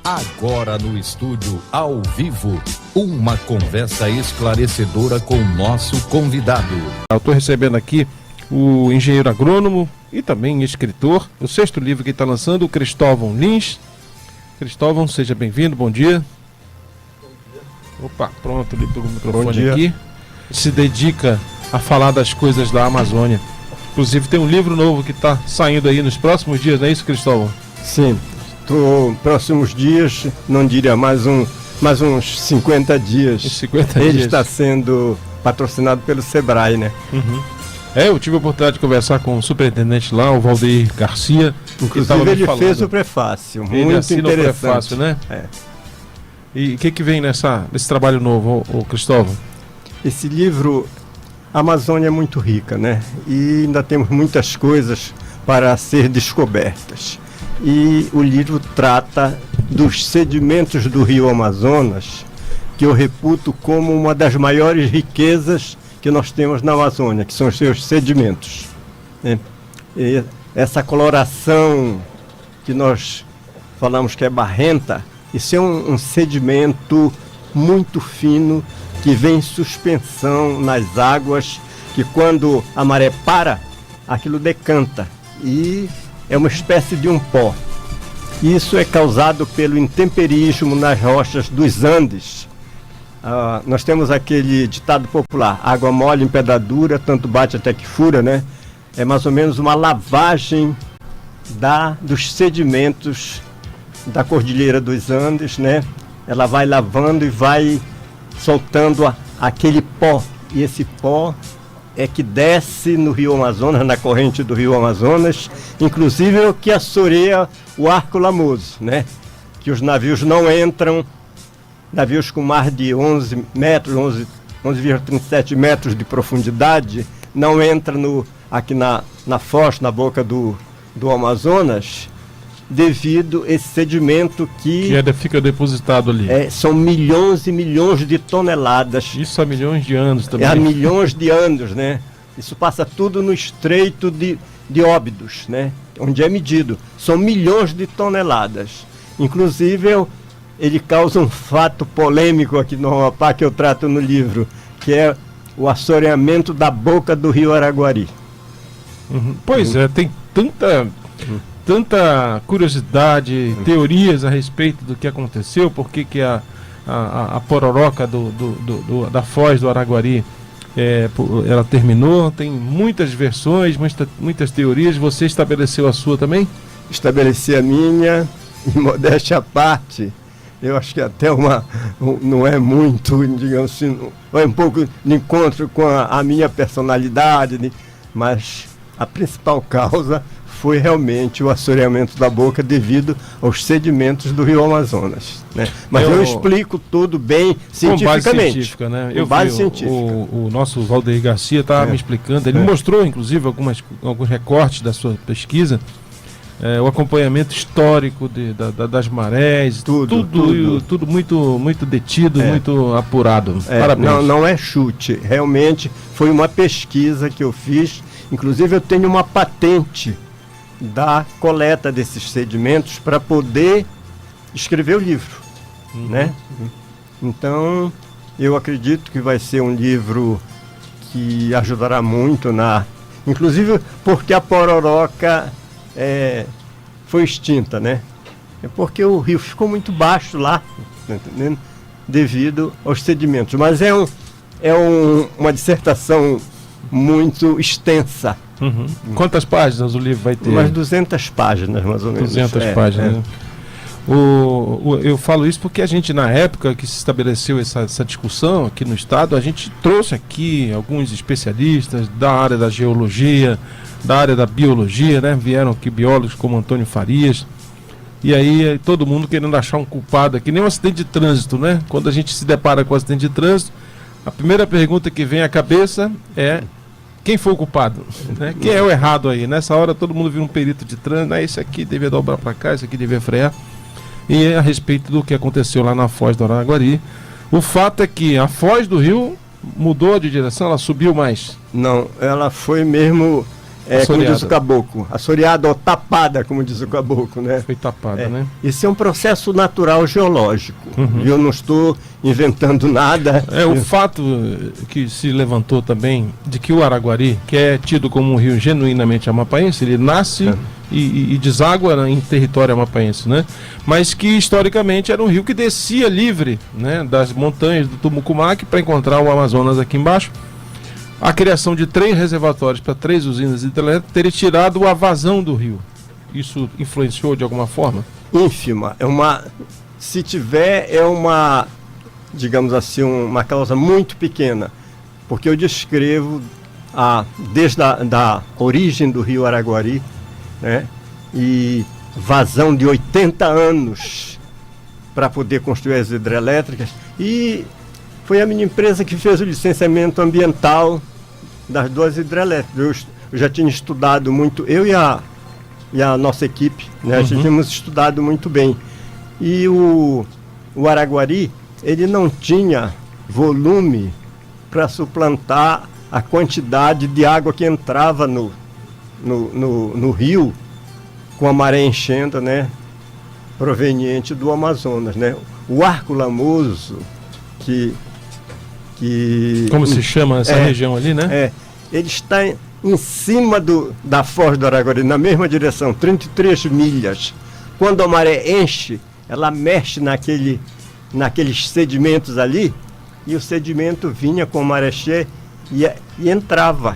Agora no estúdio, ao vivo, uma conversa esclarecedora com o nosso convidado. Eu estou recebendo aqui o engenheiro agrônomo e também escritor, o 6º livro que está lançando, o Cristóvão Lins. Cristóvão, seja bem-vindo, bom dia. Bom dia. Opa, pronto, ali pelo microfone aqui. Se dedica a falar das coisas da Amazônia. Inclusive tem um livro novo que está saindo aí nos próximos dias, não é isso, Cristóvão? Sim, próximos dias, não diria mais uns 50 dias. 50 Ele dias. está sendo patrocinado pelo Sebrae, né? Uhum. Eu tive a oportunidade de conversar com o superintendente lá, o Valdeir Garcia. Inclusive ele fez o prefácio, ele muito assina interessante. O prefácio, né? É. E o que vem nesse trabalho novo, o Cristóvão? Esse livro, a Amazônia é muito rica, né? E ainda temos muitas coisas para ser descobertas. E o livro trata dos sedimentos do Rio Amazonas, que eu reputo como uma das maiores riquezas que nós temos na Amazônia, que são os seus sedimentos, né? E essa coloração que nós falamos que é barrenta, isso é um sedimento muito fino que vem em suspensão nas águas, que quando a maré para, aquilo decanta e é uma espécie de um pó. Isso é causado pelo intemperismo nas rochas dos Andes. Nós temos aquele ditado popular: água mole em pedra dura, tanto bate até que fura, né? É mais ou menos uma lavagem dos sedimentos da Cordilheira dos Andes, né? Ela vai lavando e vai soltando aquele pó. E esse pó é que desce no Rio Amazonas, na corrente do Rio Amazonas, inclusive é o que assoreia o Arco Lamoso, né? Que os navios não entram, navios com mais de 11 metros, 11,37 metros de profundidade, não entram aqui na foz, na boca do Amazonas, devido a esse sedimento que fica depositado ali. São milhões e milhões de toneladas. Isso há milhões de anos também. Há milhões de anos, né? Isso passa tudo no Estreito de Óbidos, né? Onde é medido. São milhões de toneladas. Inclusive, ele causa um fato polêmico aqui no Amapá, que eu trato no livro, que é o assoreamento da boca do Rio Araguari. Uhum. Pois é, tem tanta curiosidade, teorias a respeito do que aconteceu, por que a pororoca da foz do Araguari ela terminou. Tem muitas versões, muitas teorias. Você estabeleceu a sua também? Estabeleci a minha, e modéstia à parte, eu acho que até não é muito, digamos assim, é um pouco de encontro com a minha personalidade, mas a principal causa foi realmente o assoreamento da boca devido aos sedimentos do Rio Amazonas, né? Mas eu explico tudo bem cientificamente. Com base científica, né? Eu vi científica. O nosso Valdeir Garcia estava me explicando, ele mostrou inclusive alguns recortes da sua pesquisa, o acompanhamento histórico das marés, tudo muito, muito detido, muito apurado. Parabéns. Não é chute, realmente foi uma pesquisa que eu fiz, inclusive eu tenho uma patente da coleta desses sedimentos para poder escrever o livro, né? Então, eu acredito que vai ser um livro que ajudará muito inclusive porque a pororoca foi extinta, né? É porque o rio ficou muito baixo lá, tá entendendo? Devido aos sedimentos. Mas uma dissertação muito extensa. Uhum. Quantas páginas o livro vai ter? Umas 200 páginas, mais ou menos. 200 páginas. Né? Eu falo isso porque a gente, na época que se estabeleceu essa discussão aqui no estado, a gente trouxe aqui alguns especialistas da área da geologia, da área da biologia, né? Vieram aqui biólogos como Antônio Farias, e aí todo mundo querendo achar um culpado aqui, nem um acidente de trânsito, né? Quando a gente se depara com um acidente de trânsito, a primeira pergunta que vem à cabeça é: quem foi o culpado? Né? Quem é o errado aí? Nessa hora todo mundo vira um perito de trânsito, esse aqui devia dobrar para cá, esse aqui devia frear. E a respeito do que aconteceu lá na foz do Araguari, o fato é que a foz do rio mudou de direção, ela subiu mais. Não, ela foi mesmo como diz o caboclo, assoreada ou tapada, como diz o caboclo, né? Foi tapada, né? Isso é um processo natural geológico. Eu não estou inventando nada. O fato que se levantou também de que o Araguari, que é tido como um rio genuinamente amapaense, ele nasce e deságua em território amapaense, né? Mas que historicamente era um rio que descia livre, né, das montanhas do Tumucumaque para encontrar o Amazonas aqui embaixo. A criação de 3 reservatórios para 3 usinas hidrelétricas teria tirado a vazão do rio. Isso influenciou de alguma forma? Ínfima. Se tiver, digamos assim, uma causa muito pequena. Porque eu descrevo desde da origem do rio Araguari, né, e vazão de 80 anos para poder construir as hidrelétricas. E foi a minha empresa que fez o licenciamento ambiental das 2 hidrelétricas. Eu já tinha estudado muito, eu e a nossa equipe, né, já tínhamos estudado muito bem. E o Araguari, ele não tinha volume para suplantar a quantidade de água que entrava no rio com a maré enchendo, né, proveniente do Amazonas, né? O Arco Lamoso, como se chama essa região ali, né? Ele está em cima da Foz do Araguari, na mesma direção, 33 milhas. Quando a maré enche, ela mexe naqueles sedimentos ali, e o sedimento vinha com a maré cheia e entrava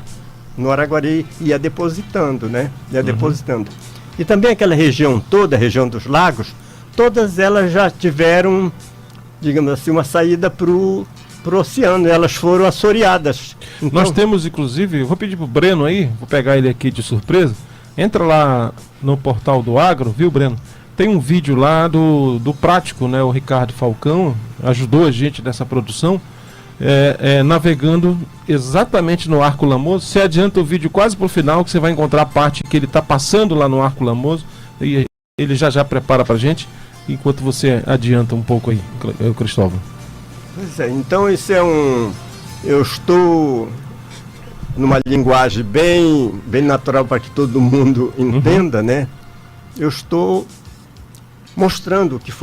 no Araguari, ia depositando, né? Ia depositando. E também aquela região toda, a região dos lagos, todas elas já tiveram, digamos assim, uma saída para o oceano, elas foram assoreadas. Então, nós temos, inclusive, vou pedir para o Breno aí, vou pegar ele aqui de surpresa, entra lá no portal do Agro, viu, Breno? Tem um vídeo lá do prático, né? O Ricardo Falcão ajudou a gente nessa produção, navegando exatamente no Arco Lamoso. Você adianta o vídeo quase para o final, que você vai encontrar a parte que ele está passando lá no Arco Lamoso, e ele já prepara para a gente, enquanto você adianta um pouco aí, Cristóvão. Pois é, então isso eu estou numa linguagem bem natural para que todo mundo entenda, né? Eu estou mostrando o que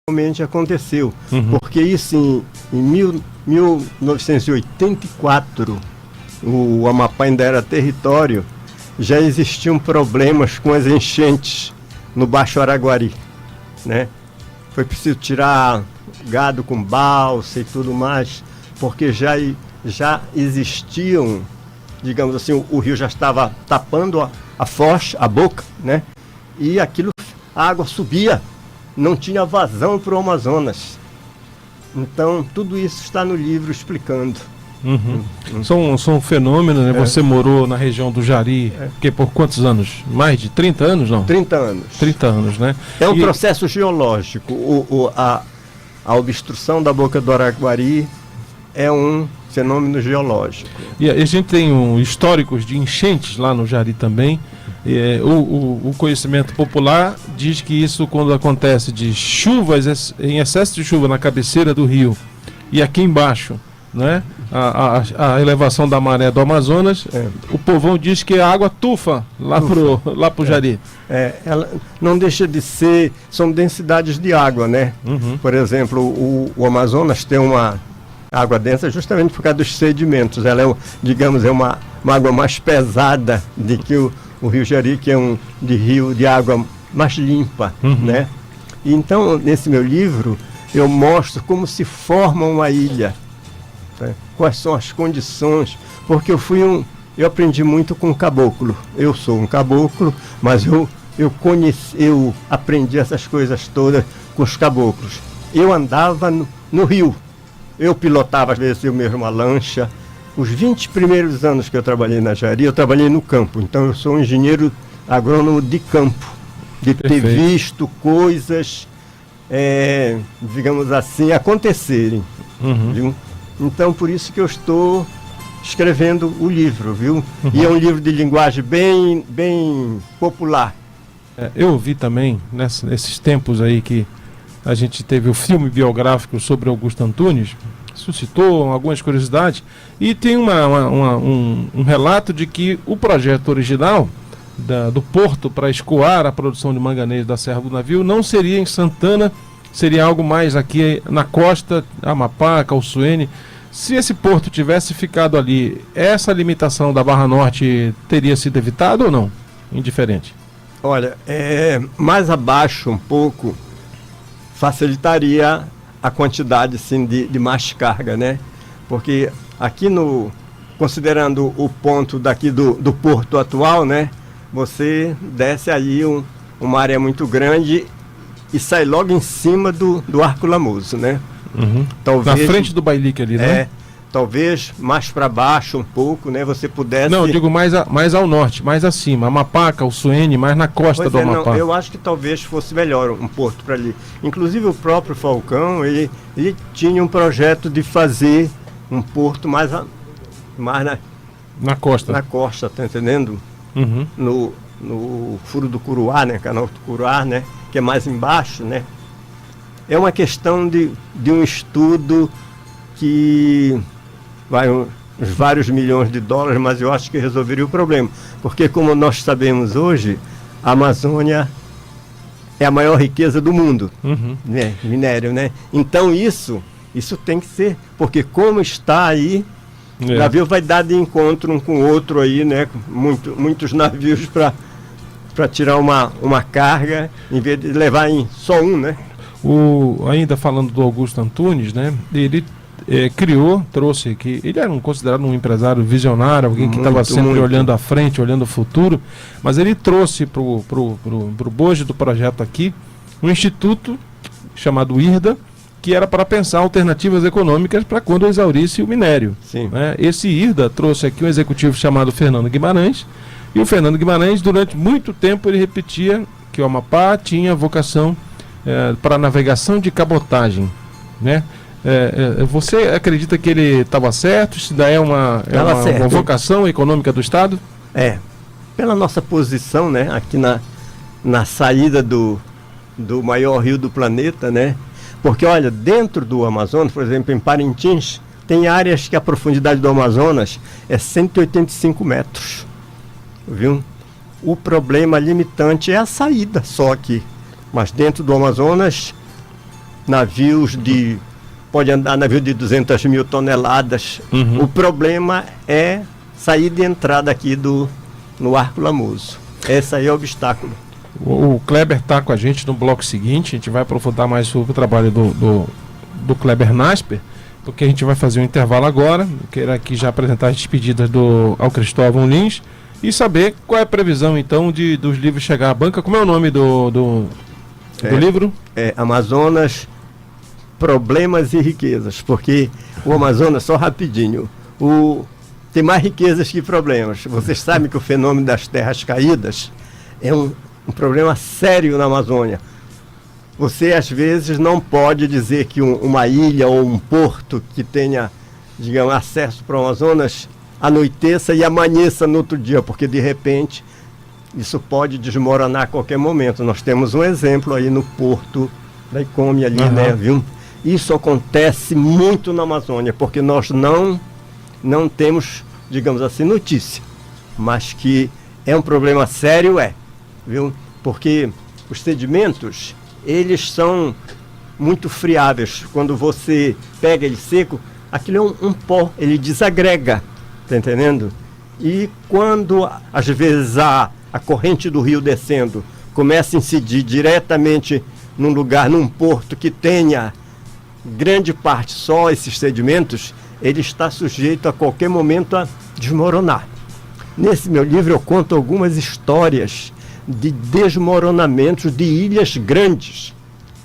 realmente aconteceu, porque isso em 1984, o Amapá ainda era território, já existiam problemas com as enchentes no Baixo Araguari, né? Foi preciso tirar gado com balsa e tudo mais, porque já existiam, digamos assim, o rio já estava tapando a foz, a boca, né? E a água subia, não tinha vazão para o Amazonas. Então, tudo isso está no livro explicando. São fenômenos, né? Você morou na região do Jari, que por quantos anos? Mais de 30 anos, não? 30 anos. 30 anos, né? É um processo geológico. A obstrução da boca do Araguari é um fenômeno geológico. E a gente tem históricos de enchentes lá no Jari também. O conhecimento popular diz que isso, quando acontece de chuvas, em excesso de chuva na cabeceira do rio e aqui embaixo, né, a elevação da maré do Amazonas, o povão diz que a água tufa lá pro Jari. Ela não deixa de ser, são densidades de água, né? Por exemplo, o Amazonas tem uma água densa justamente por causa dos sedimentos. Ela é, digamos, uma água mais pesada do que o Rio Jari, que é rio de água mais limpa, né? Então, nesse meu livro, eu mostro como se forma uma ilha, né? Quais são as condições, porque eu aprendi muito com o caboclo. Eu sou um caboclo, mas eu aprendi essas coisas todas com os caboclos. Eu andava no rio, eu pilotava às vezes eu mesmo uma lancha. Os 20 primeiros anos que eu trabalhei na Jari, eu trabalhei no campo. Então eu sou um engenheiro agrônomo de campo, de ter visto coisas, digamos assim, acontecerem. Viu? Então por isso que eu estou escrevendo o livro, viu? E é um livro de linguagem bem popular. Eu vi também, nesses tempos aí que a gente teve o filme biográfico sobre Augusto Antunes, suscitou algumas curiosidades. E tem um relato de que o projeto original do porto para escoar a produção de manganês da Serra do Navio não seria em Santana, seria algo mais aqui na costa, Amapá, Calçoene. Se esse porto tivesse ficado ali, essa limitação da Barra Norte teria sido evitada ou não? Indiferente. Olha, mais abaixo um pouco facilitaria a quantidade assim, de mais carga, né? Porque aqui considerando o ponto daqui do porto atual, né? Você desce aí uma área muito grande e sai logo em cima do Arco Lamoso, né? Uhum. Talvez, na frente do Bailique ali, né? Talvez mais para baixo um pouco, né? Você pudesse... Não, eu digo mais ao norte, mais acima. Amapá, Calçoene, mais na costa do Amapá. Não, eu acho que talvez fosse melhor um porto para ali. Inclusive o próprio Falcão, ele tinha um projeto de fazer um porto mais na costa. Na costa, tá entendendo? Uhum. No Furo do Curuá, né? Canal do Curuá, né? Que é mais embaixo, né? É uma questão de um estudo que vai uns vários milhões de dólares, mas eu acho que resolveria o problema. Porque, como nós sabemos hoje, a Amazônia é a maior riqueza do mundo, né? Minério, né? Então isso tem que ser, porque como está aí, o navio vai dar de encontro um com o outro aí, né? Muitos navios para tirar uma carga, em vez de levar em só um, né? Ainda falando do Augusto Antunes, né? Ele trouxe aqui, ele era considerado um empresário visionário, alguém que estava sempre olhando à frente, olhando o futuro, mas ele trouxe pro bojo do projeto aqui um instituto chamado IRDA, que era para pensar alternativas econômicas para quando exaurisse o minério. Sim. Né? Esse IRDA trouxe aqui um executivo chamado Fernando Guimarães, e o Fernando Guimarães, durante muito tempo, ele repetia que o Amapá tinha vocação para navegação de cabotagem, né? Você acredita que ele estava certo? Isso daí é uma vocação econômica do Estado? Pela nossa posição, né, aqui na saída do maior rio do planeta, né? Porque, olha, dentro do Amazonas, por exemplo, em Parintins, tem áreas que a profundidade do Amazonas é 185 metros, viu? O problema limitante é a saída só aqui. Mas dentro do Amazonas, pode andar navio de 200 mil toneladas. O problema é saída e entrada aqui no Arco Lamoso. Esse aí é o obstáculo. O Kleber está com a gente no bloco seguinte. A gente vai aprofundar mais sobre o trabalho do Kleber Nasper, porque a gente vai fazer um intervalo agora. Eu quero aqui já apresentar as despedidas ao Cristóvão Lins e saber qual é a previsão então dos livros chegar à banca. Como é o nome do livro? Amazonas, Problemas e Riquezas, porque o Amazonas, só rapidinho, tem mais riquezas que problemas. Vocês sabem que o fenômeno das terras caídas é um problema sério na Amazônia. Você às vezes não pode dizer que uma ilha ou um porto que tenha, digamos, acesso para o Amazonas anoiteça e amanheça no outro dia, porque de repente isso pode desmoronar a qualquer momento. Nós temos um exemplo aí no porto da Icômia ali, né, viu? Isso acontece muito na Amazônia, porque nós não temos, digamos assim, notícia, mas que é um problema sério, viu? Porque os sedimentos, eles são muito friáveis. Quando você pega ele seco, aquilo é um pó, ele desagrega, tá entendendo? E quando, às vezes, a corrente do rio descendo começa a incidir diretamente num porto que tenha grande parte só esses sedimentos, ele está sujeito a qualquer momento a desmoronar. Nesse meu livro eu conto algumas histórias de desmoronamentos de ilhas grandes.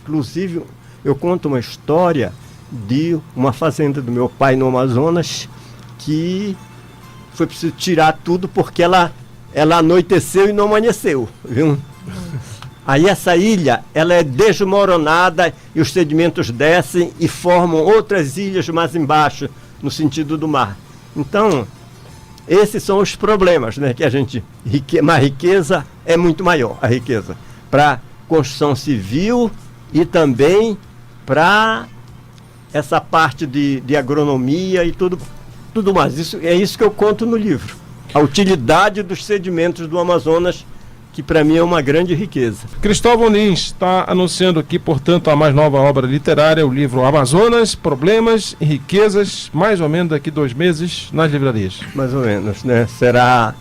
Inclusive, eu conto uma história de uma fazenda do meu pai no Amazonas que foi preciso tirar tudo porque ela anoiteceu e não amanheceu, viu? Aí essa ilha, ela é desmoronada e os sedimentos descem e formam outras ilhas mais embaixo, no sentido do mar. Então, esses são os problemas, né? Que a gente, a riqueza é muito maior, a riqueza, para construção civil e também para essa parte de agronomia e tudo mais. É isso que eu conto no livro. A utilidade dos sedimentos do Amazonas, que para mim é uma grande riqueza. Cristóvão Lins está anunciando aqui, portanto, a mais nova obra literária, o livro Amazonas, Problemas e Riquezas, mais ou menos daqui 2 meses nas livrarias. Mais ou menos, né? Será,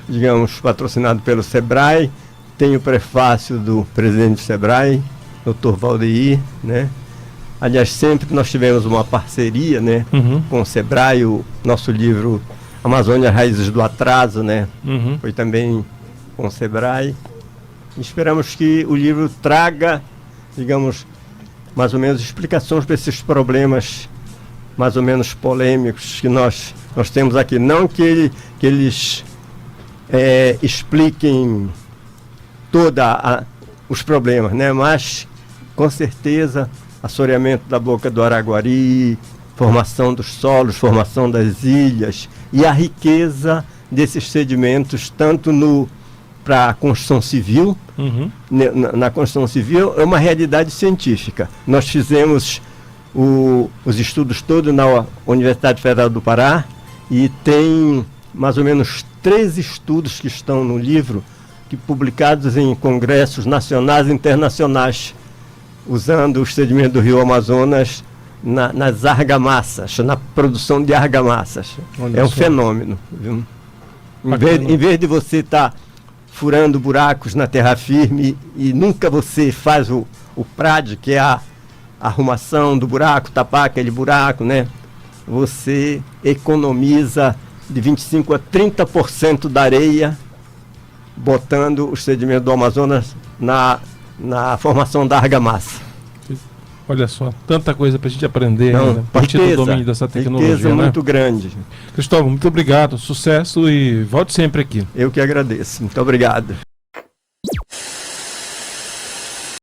digamos, patrocinado pelo Sebrae. Tem o prefácio do presidente do Sebrae, Dr. Valdeir, né? Aliás, sempre nós tivemos uma parceria, né, com o Sebrae. O nosso livro Amazônia Raízes do Atraso, né, foi também com o Sebrae. Esperamos que o livro traga, digamos, mais ou menos explicações para esses problemas mais ou menos polêmicos que nós temos aqui. Não que eles expliquem os problemas, né, mas com certeza assoreamento da boca do Araguari, formação dos solos, formação das ilhas e a riqueza desses sedimentos, tanto para a construção civil, na construção civil é uma realidade científica. Nós fizemos os estudos todos na Universidade Federal do Pará e tem mais ou menos 3 estudos que estão no livro, publicados em congressos nacionais e internacionais, usando os sedimentos do Rio Amazonas nas argamassas, na produção de argamassas. É um fenômeno. Viu? Em vez de você estar furando buracos na terra firme e nunca você faz o PRAD, que é a arrumação do buraco, tapar aquele buraco, né? Você economiza de 25% a 30% da areia, botando os sedimentos do Amazonas na formação da argamassa. Olha só, tanta coisa para a gente aprender, a partir do domínio dessa tecnologia. Riqueza muito grande. Cristóvão, muito obrigado, sucesso e volte sempre aqui. Eu que agradeço, muito obrigado.